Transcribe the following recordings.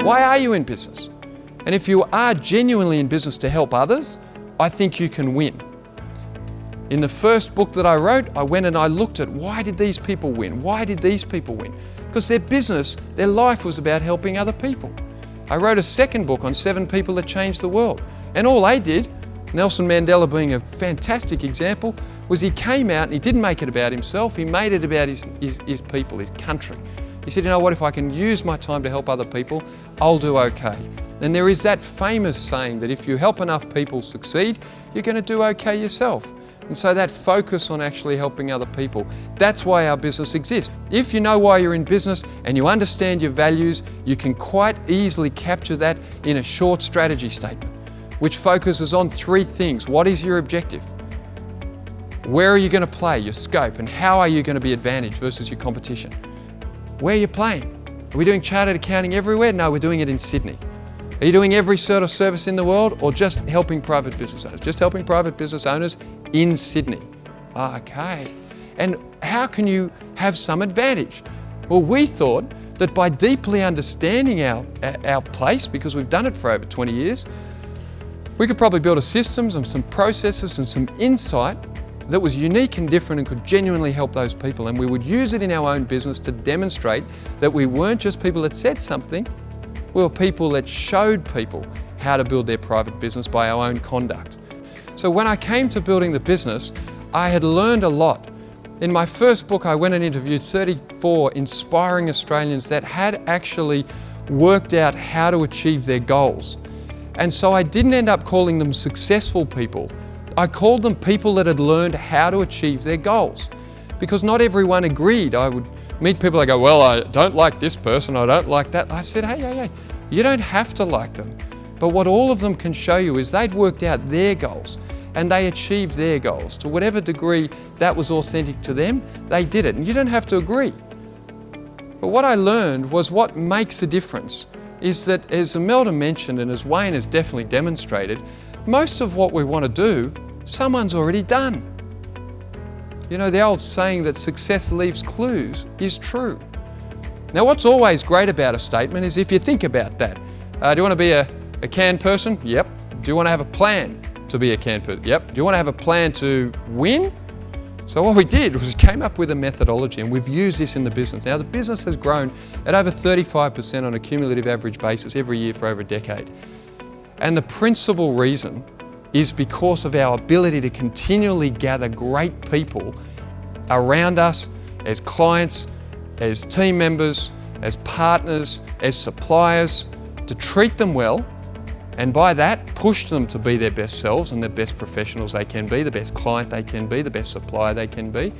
Why are you in business? And if you are genuinely in business to help others, I think you can win. In the first book that I wrote, I went and I looked at why did these people win? Why did these people win? Because their business, their life was about helping other people. I wrote a second book on 7 people that changed the world. And all they did, Nelson Mandela being a fantastic example, was he came out and he didn't make it about himself, he made it about his people, his country. He said, you know what, if I can use my time to help other people, I'll do okay. And there is that famous saying that if you help enough people succeed, you're going to do okay yourself. And so that focus on actually helping other people, that's why our business exists. If you know why you're in business and you understand your values, you can quite easily capture that in a short strategy statement, which focuses on 3 things. What is your objective? Where are you going to play, your scope, and how are you going to be advantaged versus your competition? Where are you playing? Are we doing chartered accounting everywhere? No, we're doing it in Sydney. Are you doing every sort of service in the world or just helping private business owners? Just helping private business owners in Sydney. Okay. And how can you have some advantage? Well, we thought that by deeply understanding our place, because we've done it for over 20 years, we could probably build a systems and some processes and some insight that was unique and different and could genuinely help those people. And we would use it in our own business to demonstrate that we weren't just people that said something, we were people that showed people how to build their private business by our own conduct. So when I came to building the business, I had learned a lot. In my first book, I went and interviewed 34 inspiring Australians that had actually worked out how to achieve their goals. And so I didn't end up calling them successful people. I called them people that had learned how to achieve their goals. Because not everyone agreed. I would meet people that go, well, I don't like this person, I don't like that. I said, hey, you don't have to like them. But what all of them can show you is they'd worked out their goals and they achieved their goals. To whatever degree that was authentic to them, they did it. And you don't have to agree. But what I learned was what makes a difference is that, as Imelda mentioned and as Wayne has definitely demonstrated, most of what we want to do, someone's already done. You know, the old saying that success leaves clues is true. Now, what's always great about a statement is if you think about that. Do you want to be a canned person? Yep. Do you want to have a plan to be a canned person? Yep. Do you want to have a plan to win? So what we did was came up with a methodology, and we've used this in the business. Now, the business has grown at over 35% on a cumulative average basis every year for over a decade. And the principal reason is because of our ability to continually gather great people around us as clients, as team members, as partners, as suppliers, to treat them well, and by that push them to be their best selves and the best professionals they can be, the best client they can be, the best supplier they can be,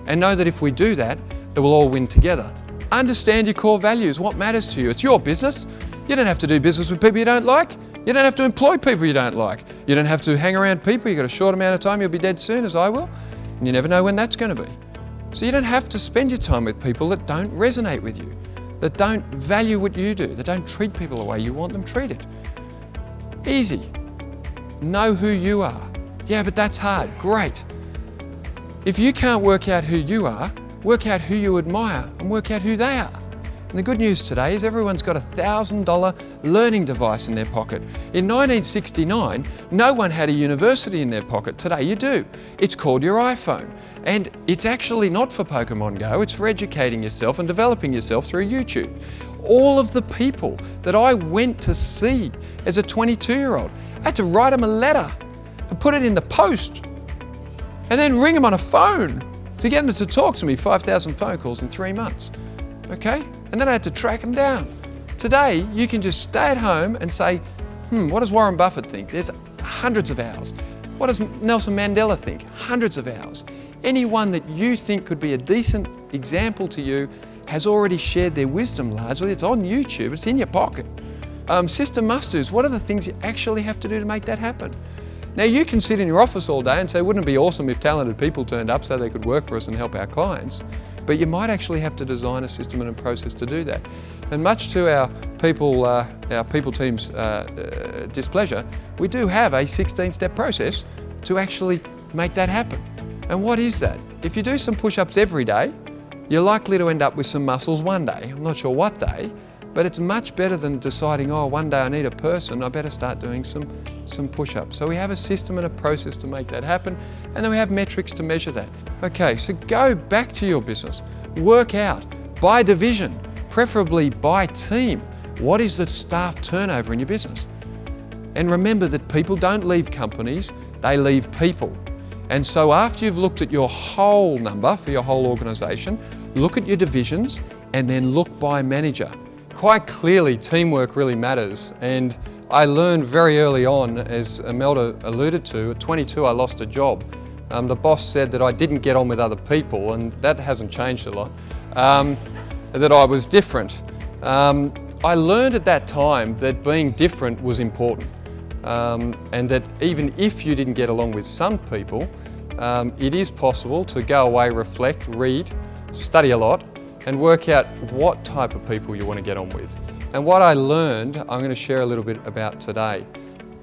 and know that if we do that, it will all win together. Understand your core values, what matters to you. It's your business. You don't have to do business with people you don't like. You don't have to employ people you don't like. You don't have to hang around people. You've got a short amount of time, you'll be dead soon, as I will, and you never know when that's going to be. So you don't have to spend your time with people that don't resonate with you, that don't value what you do, that don't treat people the way you want them treated. Easy. Know who you are. Yeah, but that's hard. Great. If you can't work out who you are, work out who you admire and work out who they are. And the good news today is everyone's got a $1,000 learning device in their pocket. In 1969, no one had a university in their pocket. Today you do. It's called your iPhone. And it's actually not for Pokemon Go, it's for educating yourself and developing yourself through YouTube. All of the people that I went to see as a 22-year-old, I had to write them a letter and put it in the post and then ring them on a phone to get them to talk to me, 5,000 phone calls in 3 months. Okay? And then I had to track them down. Today, you can just stay at home and say, what does Warren Buffett think? There's hundreds of hours. What does Nelson Mandela think? Hundreds of hours. Anyone that you think could be a decent example to you has already shared their wisdom largely. It's on YouTube, it's in your pocket. Sister must-dos, what are the things you actually have to do to make that happen? Now, you can sit in your office all day and say, wouldn't it be awesome if talented people turned up so they could work for us and help our clients? But you might actually have to design a system and a process to do that. And much to our people team's displeasure, we do have a 16-step process to actually make that happen. And what is that? If you do some push-ups every day, you're likely to end up with some muscles one day. I'm not sure what day, But it's much better than deciding, oh, one day I need a person, I better start doing some push-ups. So we have a system and a process to make that happen, and then we have metrics to measure that. Okay, so go back to your business. Work out by division, preferably by team. What is the staff turnover in your business? And remember that people don't leave companies, they leave people. And so after you've looked at your whole number for your whole organisation, look at your divisions and then look by manager. Quite clearly, teamwork really matters. And I learned very early on, as Imelda alluded to, at 22 I lost a job. The boss said that I didn't get on with other people, and that hasn't changed a lot, that I was different. I learned at that time that being different was important. And that even if you didn't get along with some people, it is possible to go away, reflect, read, study a lot, and work out what type of people you want to get on with. And what I learned, I'm going to share a little bit about today.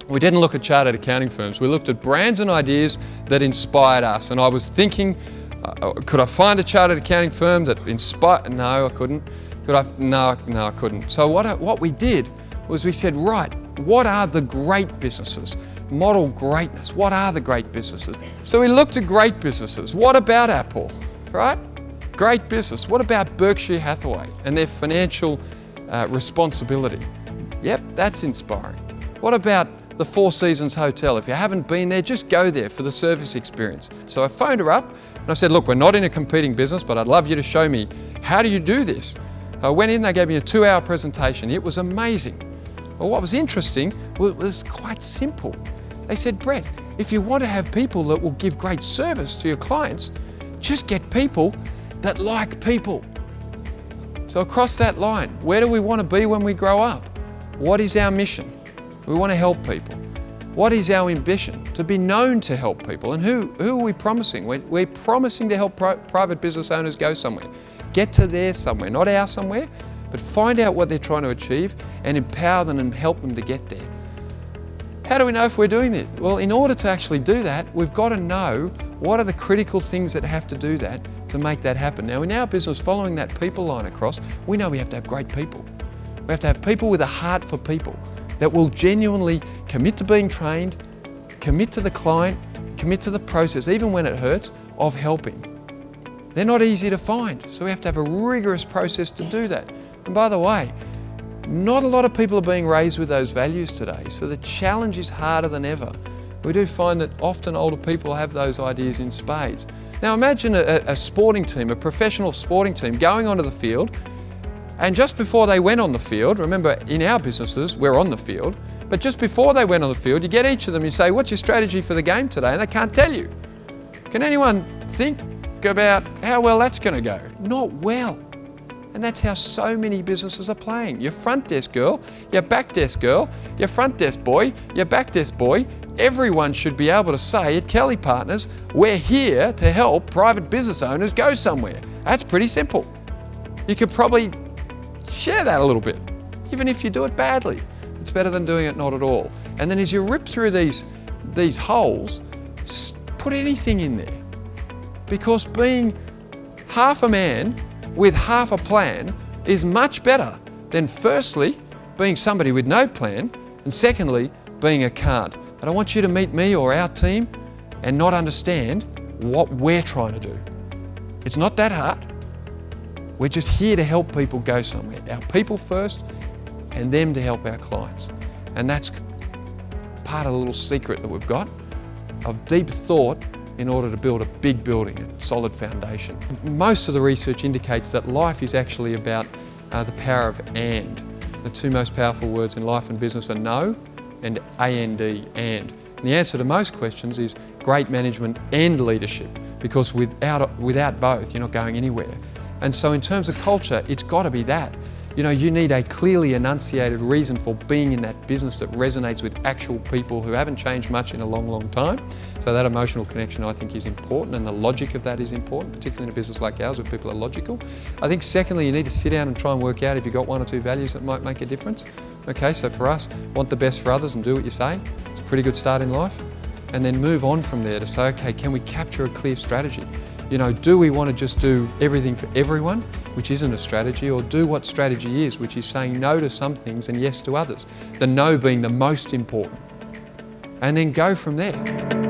We didn't look at chartered accounting firms, we looked at brands and ideas that inspired us. And I was thinking, could I find a chartered accounting firm that inspired? No, I couldn't. No, I couldn't. So what we did was we said, right, what are the great businesses? Model greatness. What are the great businesses? So we looked at great businesses. What about Apple, right? Great business. What about Berkshire Hathaway and their financial responsibility? Yep, that's inspiring. What about the Four Seasons Hotel? If you haven't been there, just go there for the service experience. So I phoned her up and I said, look, we're not in a competing business, but I'd love you to show me, how do you do this? I went in, they gave me a 2-hour presentation. It was amazing. Well, what was interesting was quite simple. They said, Brett, if you want to have people that will give great service to your clients, just get people that like people. So across that line, where do we want to be when we grow up? What is our mission? We want to help people. What is our ambition? To be known to help people. And who are we promising? We're promising to help private business owners go somewhere. Get to their somewhere, not our somewhere, but find out what they're trying to achieve and empower them and help them to get there. How do we know if we're doing this? Well, in order to actually do that, we've got to know what are the critical things that have to do that to make that happen. Now, in our business, following that people line across, we know we have to have great people. We have to have people with a heart for people that will genuinely commit to being trained, commit to the client, commit to the process, even when it hurts, of helping. They're not easy to find, so we have to have a rigorous process to do that. And by the way, not a lot of people are being raised with those values today, so the challenge is harder than ever. We do find that often older people have those ideas in spades. Now imagine a sporting team, a professional sporting team going onto the field, and just before they went on the field, remember in our businesses we're on the field, but just before they went on the field, you get each of them, you say, what's your strategy for the game today? And they can't tell you. Can anyone think about how well that's going to go? Not well. And that's how so many businesses are playing. Your front desk girl, your back desk girl, your front desk boy, your back desk boy, everyone should be able to say at Kelly+Partners, we're here to help private business owners go somewhere. That's pretty simple. You could probably share that a little bit, even if you do it badly. It's better than doing it not at all. And then as you rip through these holes, put anything in there. Because being half a man with half a plan is much better than firstly being somebody with no plan and secondly being a can't. But I want you to meet me or our team and not understand what we're trying to do. It's not that hard. We're just here to help people go somewhere. Our people first and them to help our clients. And that's part of the little secret that we've got of deep thought in order to build a big building, a solid foundation. Most of the research indicates that life is actually about the power of and. The two most powerful words in life and business are no and A-N-D, and. And the answer to most questions is great management and leadership, because without both, you're not going anywhere. And so in terms of culture, it's got to be that. You know, you need a clearly enunciated reason for being in that business that resonates with actual people who haven't changed much in a long, long time. So that emotional connection, I think, is important, and the logic of that is important, particularly in a business like ours where people are logical. I think secondly, you need to sit down and try and work out if you've got one or two values that might make a difference. Okay, so for us, want the best for others and do what you say. It's a pretty good start in life. And then move on from there to say, okay, can we capture a clear strategy? Do we want to just do everything for everyone, which isn't a strategy, or do what strategy is, which is saying no to some things and yes to others, the no being the most important, and then go from there.